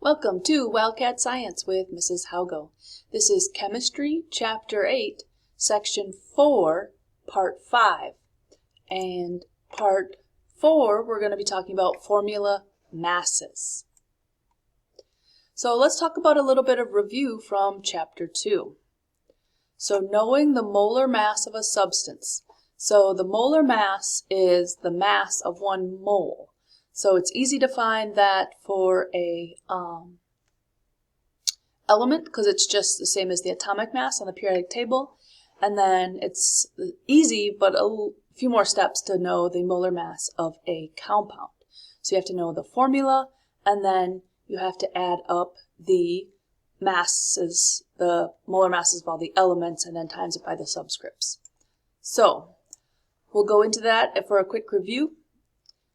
Welcome to Wildcat Science with Mrs. Haugo. This is Chemistry, Chapter 8, Section 4, Part 5. And Part 4, we're going to be talking about formula masses. So let's talk about a little bit of review from Chapter 2. So knowing the molar mass of a substance. So the molar mass is the mass of 1 mole. So it's easy to find that for a element because it's just the same as the atomic mass on the periodic table. And then it's easy, but a few more steps to know the molar mass of a compound. So you have to know the formula, and then you have to add up the masses, the molar masses of all the elements, and then times it by the subscripts. So we'll go into that for a quick review.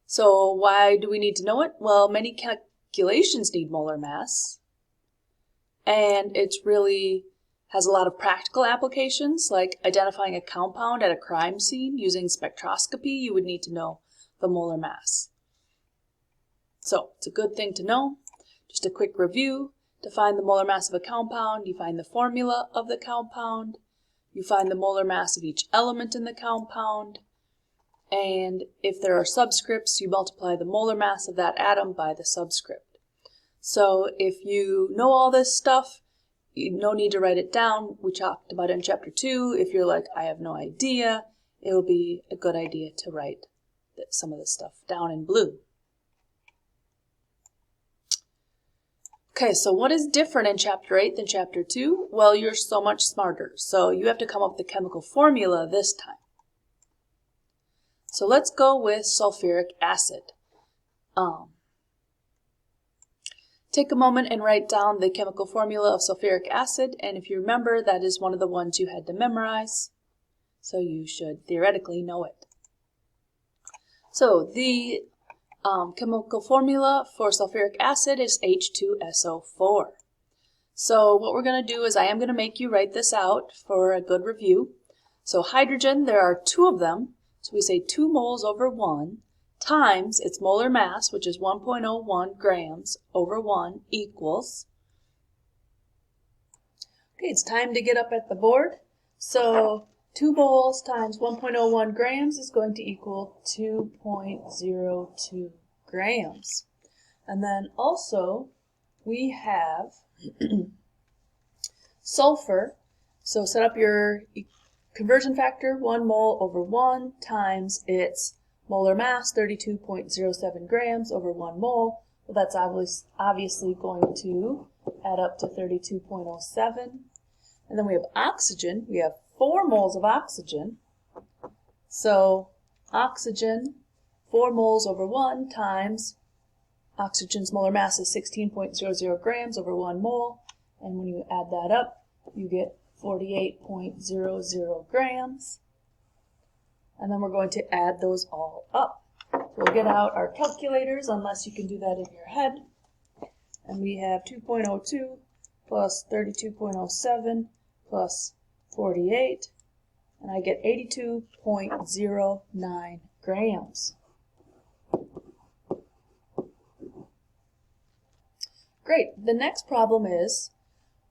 So why do we need to know it? Well, many calculations need molar mass, and it really has a lot of practical applications, like identifying a compound at a crime scene using spectroscopy. You would need to know the molar mass. So it's a good thing to know. Just a quick review. To find the molar mass of a compound, you find the formula of the compound, you find the molar mass of each element in the compound, and if there are subscripts, you multiply the molar mass of that atom by the subscript. So if you know all this stuff, no need to write it down. We talked about it in Chapter 2. If you're like, I have no idea, it will be a good idea to write some of this stuff down in blue. Okay, so what is different in Chapter 8 than Chapter 2? Well, you're so much smarter. So you have to come up with the chemical formula this time. So let's go with sulfuric acid. Take a moment and write down the chemical formula of sulfuric acid, and if you remember, that is one of the ones you had to memorize, so you should theoretically know it. So the chemical formula for sulfuric acid is H2SO4. So what we're going to do is I am going to make you write this out for a good review. So hydrogen, there are 2 of them. So we say 2 moles over 1 times its molar mass, which is 1.01 grams over 1 equals. Okay, it's time to get up at the board. So 2 moles times 1.01 grams is going to equal 2.02 grams. And then also we have sulfur. So set up your conversion factor, 1 mole over 1 times its molar mass, 32.07 grams over 1 mole. Well, that's obviously going to add up to 32.07. And then we have oxygen. We have 4 moles of oxygen. So oxygen, 4 moles over 1 times oxygen's molar mass is 16.00 grams over 1 mole. And when you add that up, you get 48.00 grams. And then we're going to add those all up. So we'll get out our calculators, unless you can do that in your head. And we have 2.02 plus 32.07 plus 48. And I get 82.09 grams. Great. The next problem is,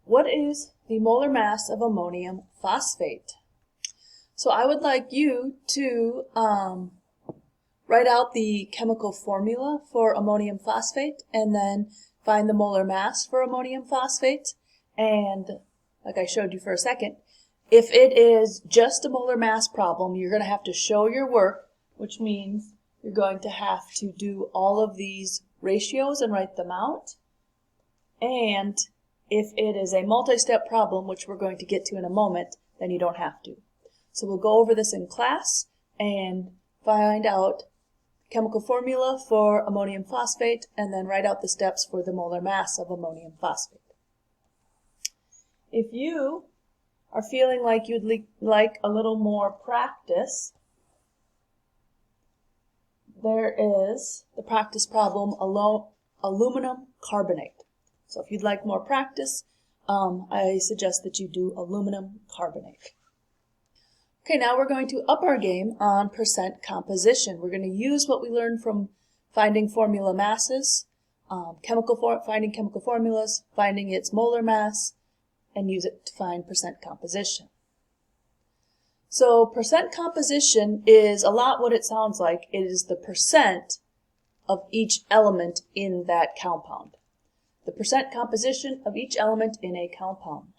what is the molar mass of ammonium phosphate? So I would like you to write out the chemical formula for ammonium phosphate and then find the molar mass for ammonium phosphate. And like I showed you for a second, if it is just a molar mass problem, you're going to have to show your work, which means you're going to have to do all of these ratios and write them out. And if it is a multi-step problem, which we're going to get to in a moment, then you don't have to. So we'll go over this in class and find out chemical formula for ammonium phosphate and then write out the steps for the molar mass of ammonium phosphate. If you are feeling like you'd like a little more practice, there is the practice problem aluminum carbonate. So if you'd like more practice, I suggest that you do aluminum carbonate. Okay, now we're going to up our game on percent composition. We're going to use what we learned from finding formula masses finding chemical formulas, finding its molar mass, and use it to find percent composition. So percent composition is a lot what it sounds like. It is the percent of each element in that compound. The percent composition of each element in a compound.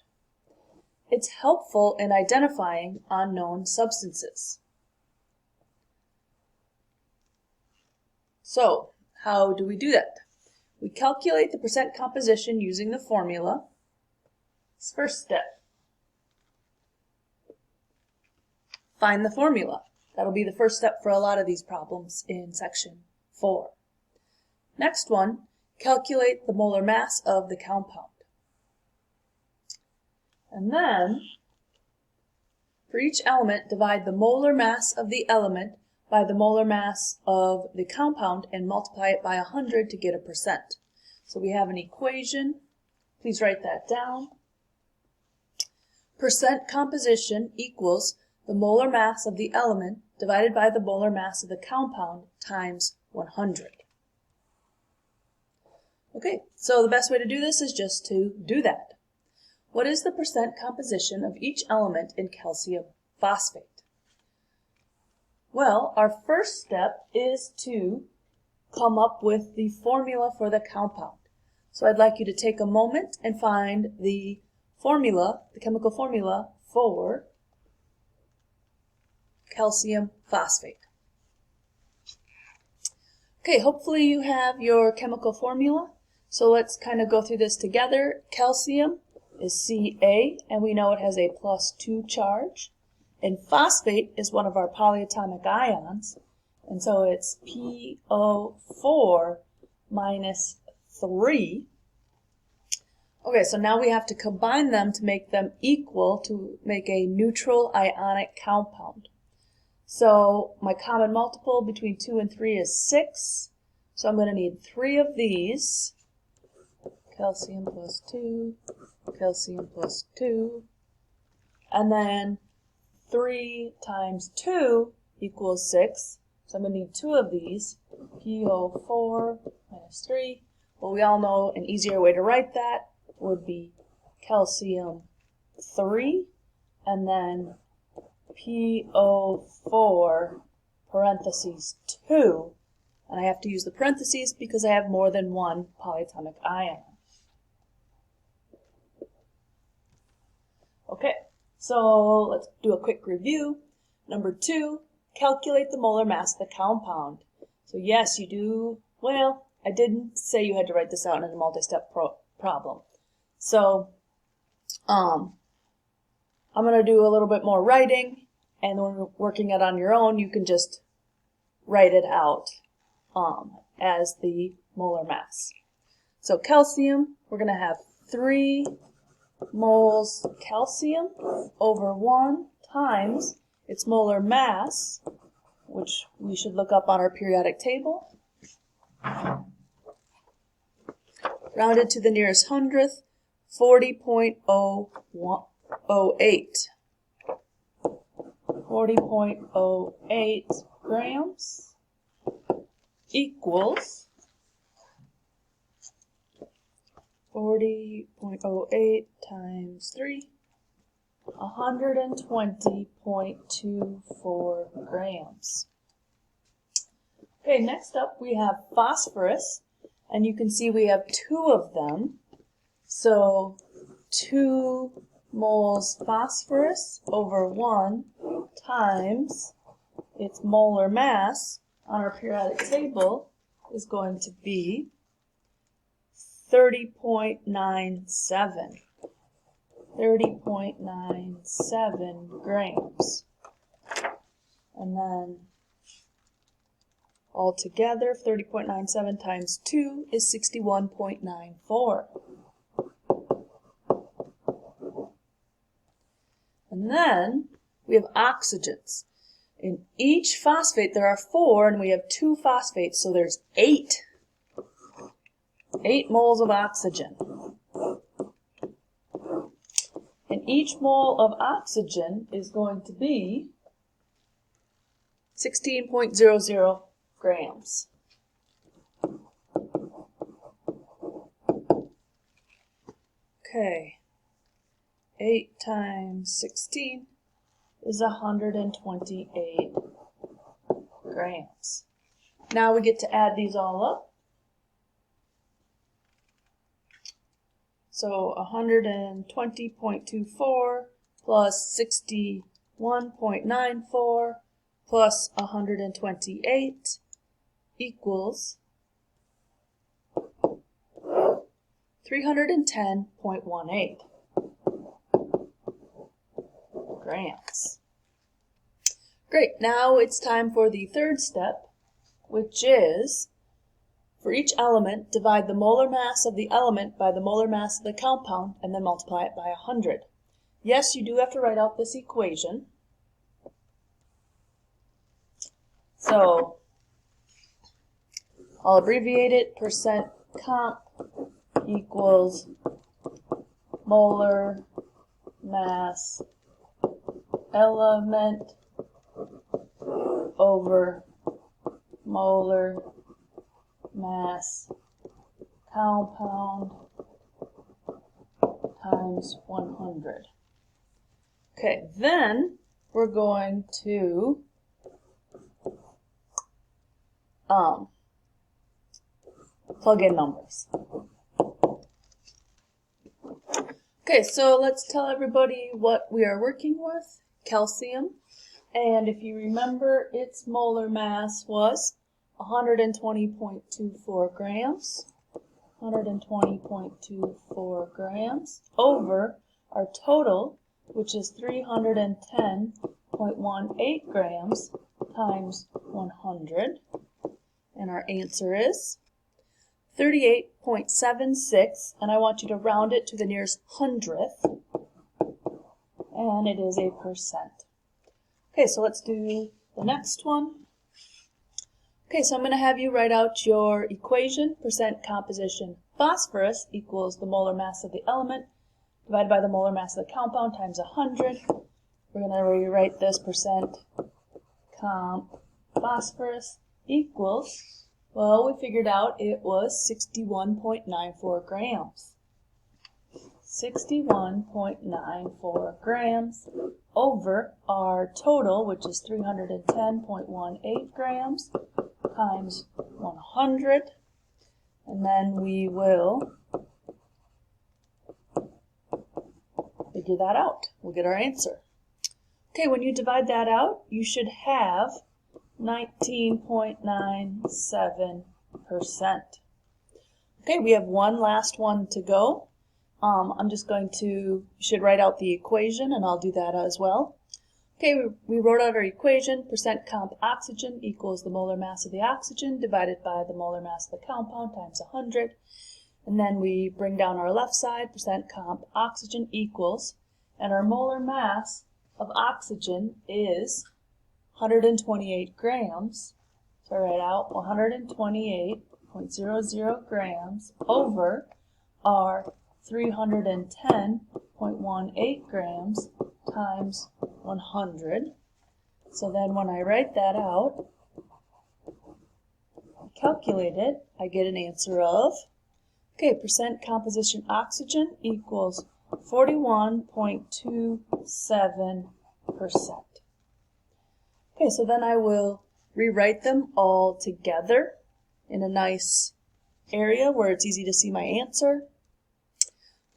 It's helpful in identifying unknown substances. So, how do we do that? We calculate the percent composition using the formula. It's first step. Find the formula. That'll be the first step for a lot of these problems in section 4. Next one, calculate the molar mass of the compound. And then, for each element, divide the molar mass of the element by the molar mass of the compound and multiply it by 100 to get a percent. So we have an equation. Please write that down. Percent composition equals the molar mass of the element divided by the molar mass of the compound times 100. Okay, so the best way to do this is just to do that. What is the percent composition of each element in calcium phosphate? Well, our first step is to come up with the formula for the compound. So I'd like you to take a moment and find the formula, the chemical formula for calcium phosphate. Okay, hopefully you have your chemical formula. So let's kind of go through this together. Calcium is Ca, and we know it has a +2 charge. And phosphate is one of our polyatomic ions, and so it's PO4 minus 3. Okay, so now we have to combine them to make them equal to make a neutral ionic compound. So my common multiple between 2 and 3 is 6. So I'm going to need 3 of these. Calcium plus 2, calcium plus 2, and then 3 times 2 equals 6. So I'm going to need 2 of these. PO4 minus 3. Well, we all know an easier way to write that would be calcium 3 and then PO4 parentheses 2. And I have to use the parentheses because I have more than one polyatomic ion. Okay, so let's do a quick review. Number 2, calculate the molar mass of the compound. So yes, you do, well, I didn't say you had to write this out in a multi-step problem. So I'm going to do a little bit more writing, and when you're working it on your own, you can just write it out as the molar mass. So calcium, we're going to have 3 moles calcium over 1 times its molar mass, which we should look up on our periodic table. Rounded to the nearest hundredth, 40.08. 40.08 grams equals 40.08 times 3, 120.24 grams. Okay, next up we have phosphorus, and you can see we have 2 of them. So 2 moles phosphorus over 1 times its molar mass on our periodic table is going to be 30.97. 30.97 grams. And then altogether, 30.97 times 2 is 61.94. And then we have oxygens. In each phosphate there are 4, and we have 2 phosphates, so there's 8. 8 moles of oxygen. And each mole of oxygen is going to be 16.00 grams. Okay, 8 times 16 is 128 grams. Now we get to add these all up. So 120.24 plus 61.94 plus 128 equals 310.18 grams. Great, now it's time for the third step, which is for each element, divide the molar mass of the element by the molar mass of the compound and then multiply it by 100. Yes, you do have to write out this equation. So I'll abbreviate it. Percent comp equals molar mass element over molar mass compound times 100. Okay, then we're going to plug in numbers. Okay, so let's tell everybody what we are working with. Calcium. And if you remember, its molar mass was 120.24 grams. 120.24 grams over our total, which is 310.18 grams times 100. And our answer is 38.76, and I want you to round it to the nearest hundredth, and it is a percent. Okay, so let's do the next one. Okay, so I'm going to have you write out your equation. Percent composition phosphorus equals the molar mass of the element divided by the molar mass of the compound times 100. We're going to rewrite this. Percent comp phosphorus equals, well, we figured out it was 61.94 grams. 61.94 grams over our total, which is 310.18 grams times 100. And then we will figure that out. We'll get our answer. Okay, when you divide that out, you should have 19.97%. Okay, we have one last one to go. I'm just going to, you should write out the equation, and I'll do that as well. Okay, we wrote out our equation. Percent comp oxygen equals the molar mass of the oxygen divided by the molar mass of the compound times 100. And then we bring down our left side. Percent comp oxygen equals, and our molar mass of oxygen is 128 grams. So I write out 128.00 grams over our 310.18 grams times 100. So then when I write that out, calculate it, I get an answer of, okay, percent composition oxygen equals 41.27%. Okay, so then I will rewrite them all together in a nice area where it's easy to see my answer.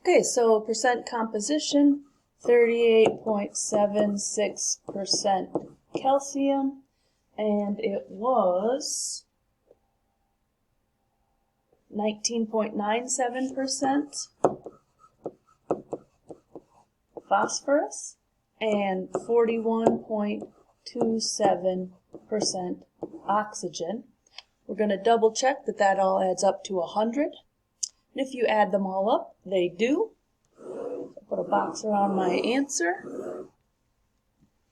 Okay, so percent composition, 38.76% calcium, and it was 19.97% phosphorus and 41.27% oxygen. We're going to double check that that all adds up to 100. And if you add them all up, they do. So put a box around my answer.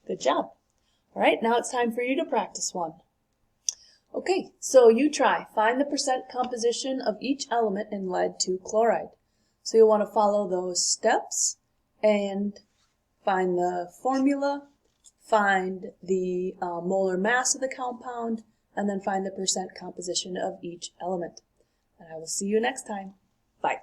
Good job. All right, now it's time for you to practice one. Okay, so you try. Find the percent composition of each element in lead 2 chloride. So you'll want to follow those steps and find the formula, find the molar mass of the compound, and then find the percent composition of each element. And I will see you next time. Bye.